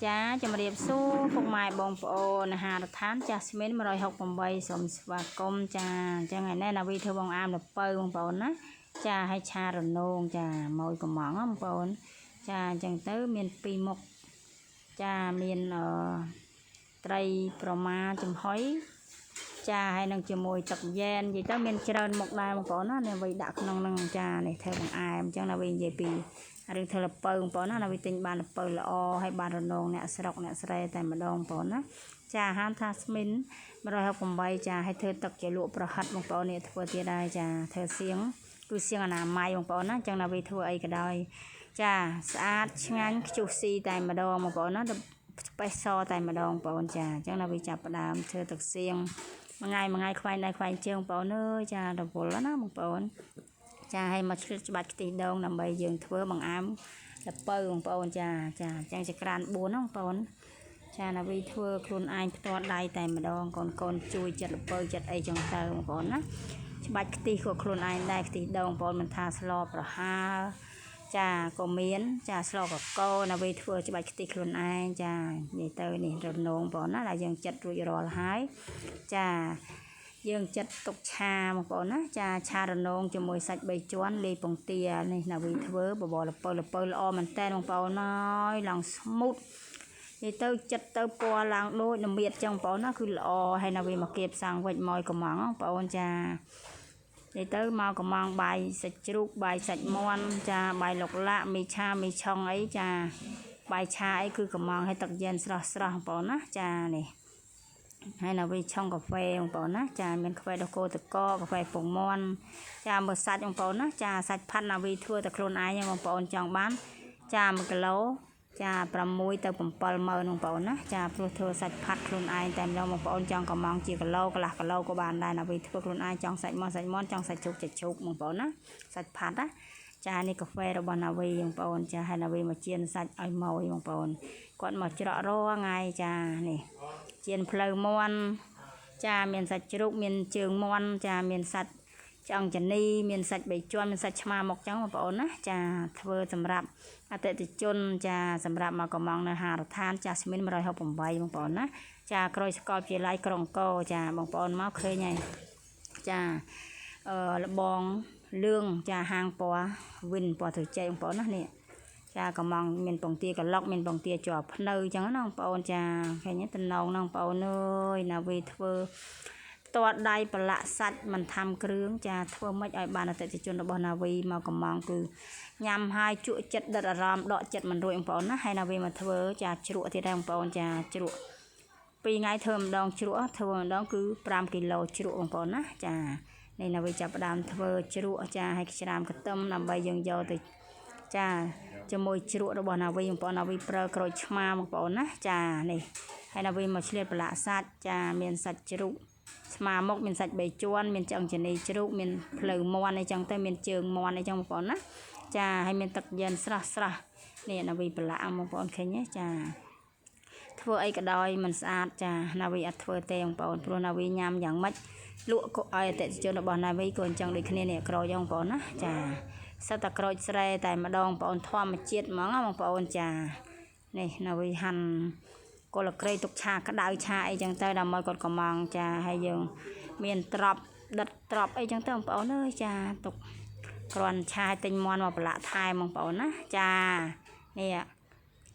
ចាជំរាបសួរពុកម៉ែបងប្អូនអាហារដ្ឋានចាស់ស្មីន168សូមស្វាគមន៍ចាអញ្ចឹងថ្ងៃនេះណាវីធ្វើបងអាមលពៅបងប្អូនណាចាឲ្យឆារនោងចាមួយកំងបងប្អូនចាអញ្ចឹងទៅមាន2មុខចាមានត្រីប្រមាចំហុយចាហើយនឹងជាមួយទឹកយ៉ែននិយាយទៅមានច្រើនមុខដែរបងប្អូនណានេះវីដាក់ក្នុងនឹងចានេះធ្វើបង្អែមអញ្ចឹងណាវីនិយាយពីរឿងធ្វើលពៅបងប្អូនណាវីទិញបានលពៅល្អហើយបានរនងអ្នកស្រុកអ្នកស្រីតែម្ដងបងប្អូនណាចាអាហារថាស្មីន168ចាឲ្យធ្វើទឹកជាលក់ប្រហិតបងប្អូននេះធ្វើទៀតដែរចាធ្វើសៀងគឺសៀងអនាម័យបងប្អូនណាអញ្ចឹងណាវីធ្វើអីក៏ដោយចាស្អាតឆ្ងាញ់ខ្ជុះស៊ីតែម្ដងបងប្អូនណាស្បេះសតែម្ដងបងប្អូនចាអញ្ចឹងណាវីចាប់ផ្ដើមធ្វើទឹកសៀងមួយថ្ងៃខ្វែងដៃខ្វែងជើងបងប្អូនអើយចារវល់ណាបងប្អូនចាឲ្យមកឆ្លៀតច្បាច់ខ្ទិះដូងដើម្បីយើងធ្វើបង្អែមលពៅបងប្អូនចាអញ្ចឹងចក្រាន4ហ្នឹងបងប្អូនចាណាវីធ្វើខ្លួនឯងផ្ទាល់ដៃតែម្ដងកូនជួយចិត្តលពៅចិត្តអីចឹងទៅបងប្អូនណាច្បាច់ខ្ទិះក៏ខ្លួនឯងដែរខ្ទិះដូងបងប្អូនមិនថាស្លប្រហើរចាក៏មានចាស្លកកោណាវីធ្វើច្បាច់ខ្ទិះខ្លួនឯងចានិយាយទៅនេះរនងបងប្អូនណាដែលយើងចិត្តរួចរាល់ហើយចាយើងចិត្តទុកឆាបងប្អូនណាចាឆារនងជាមួយសាច់3ជាន់លាយពងទានេះណាវីធ្វើបបរលពៅល្អមែនតើបងប្អូនអើយឡើងស្មូតនិយាយទៅចិត្តទៅពណ៌ឡើងដូចនមៀតចឹងបងប្អូនណាគឺល្អហើយណាវីមកគៀបសាំងវិចមកកំងបងប្អូនចានិយាយទៅមកកំងបាយសាច់ជ្រូកបាយសាច់មាន់ចាបាយលុកឡាក់មីឆាមីឆុងអីចាបាយឆាអីគឺកំងឲ្យទឹកយ៉ែនស្រស់បងប្អូនណាចានេះហើយណាវីឆុងកាហ្វេបងប្អូនណាចាមានកាហ្វេដកូតកកាហ្វេពងមាន់ចាមើលសាច់បងប្អូនណាចាសាច់ផាត់ណាវីធ្វើតែខ្លួនឯងបងប្អូនចង់បានចា1គីឡូចា6ទៅ70000បងប្អូនណាចាព្រោះធ្វើសាច់ផាត់ខ្លួនឯងតែម្ដងបងប្អូនចង់កំងជាគីឡូកន្លះគីឡូក៏បានដែរណាវីធ្វើខ្លួនឯងចង់សាច់មាន់ចង់សាច់ជ្រូកបងប្អូនណាសាច់ផាត់ណាចានេះកាហ្វេរបស់ណាវីបងប្អូនចាហើយណាវីមកជៀនសាច់ឲ្យម៉ួយបងប្អូនគាត់មកច្រករាល់ថ្ងៃចានេះជៀនផ្លូវមាន់ចាមានសាច់ជ្រូកមានជើងមាន់ចាមានសាច់ឆ្អឹងចានីមានសាច់3ជាន់មានសាច់ឆ្មាមុខចឹងបងប្អូនណាចាធ្វើសម្រាប់អតិថិជនចាសម្រាប់មកកំងនៅហារដ្ឋានចាស់ស្មីន168បងប្អូនណាចាក្រូចស្ករជាឡៃក្រុងកោចាបងប្អូនមកឃើញហើយចាលបងលឿងចាហាងពណ៌វិនពណ៌ត្រចៃបងប្អូនណានេះចាកំងមានពងទាក្លុកមានពងទាជាប់ភ្នៅចឹងណាបងប្អូនចាឃើញតំណងណាបងប្អូនអើយណាវីធ្វើផ្ទាល់ដៃប្រឡាក់សាច់មិនថាំគ្រឿងចាធ្វើម៉េចឲ្យបានអតិថិជនរបស់ណាវីមកកំងគឺញ៉ាំហើយជក់ចិត្តដិតអារម្មណ៍ដកចិត្តមិនរួចបងប្អូនណាហើយណាវីមកធ្វើចាជ្រក់ទៀតដែរបងប្អូនចាជ្រក់2ថ្ងៃធ្វើម្ដងជ្រក់ធ្វើម្ដងគឺ5គីឡូជ្រក់បងប្អូនណាចានេះណាវីចាប់ផ្ដើមធ្វើជ្រក់ចាឲ្យច្រាមកទឹមដើម្បីយើងយកទៅចាជាមួយជ្រក់របស់ណាវីបងប្អូនណាវីប្រើក្រូចឆ្មាបងប្អូនណាចានេះហើយណាវីមកឆ្លៀតប្រឡាក់សាច់ចាមានសាច់ជ្រូកស្មាមុខមានសាច់3ជាន់មានឆ្អឹងចានីជ្រូកមានភ្លៅមាន់អីចឹងទៅមានជើងមាន់អីចឹងបងប្អូនណាចាហើយមានទឹកយ៉ែនស្រស់នេះណាវីប្រឡាក់បងប្អូនឃើញទេចាធ្វើអីក៏ដោយមិនស្អាតចាណាវីអត់ធ្វើទេបងប្អូនព្រោះណាវីញ៉ាំយ៉ាងម៉េចលក់ក៏ឲ្យអតិថិជនរបស់ណាវីក៏អញ្ចឹងដូចគ្នានេះក្រូចបងប្អូនណាចាសិតតែក្រូចស្រែតែម្ដងបងប្អូនធម្មជាតិហ្មងបងប្អូនចានេះណាវីហាន់កូលក្រេទុកឆាក្តៅឆាអីចឹងទៅដើម្បីគាត់កំងចាហើយយើងមានត្រប់ដិតត្រប់អីចឹងទៅបងប្អូនអើយចាទុកគ្រាន់ឆាទិញមាន់មកប្រឡាក់ថែមបងប្អូនណាចានេះ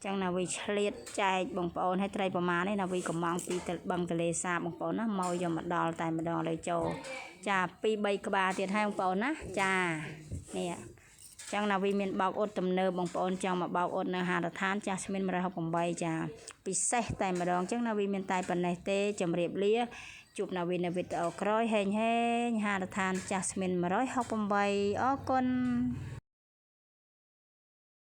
ចឹងណាវីឆ្លៀតចែកបងប្អូនឲ្យត្រីប្រមាណនេះណាវីកំងពីបឹងទលេសាបបងប្អូនណាមកយកមកដល់តែម្ដងលើចូលចា2 3ក្បាលទៀតហើយបងប្អូនណាចានេះចឹងណាវីមានបោកអ៊ុតទំនើបបងប្អូនចង់មកបោកអ៊ុតនៅហារដ្ឋានចាស់ស្មីន168ចាពិសេសតែម្ដងចឹងណាវីមានតែប៉ុណ្ណេះទេជម្រាបលាជួបណាវីនៅវីដេអូក្រោយហេងហារដ្ឋានចាស់ស្មីន168អរគុណ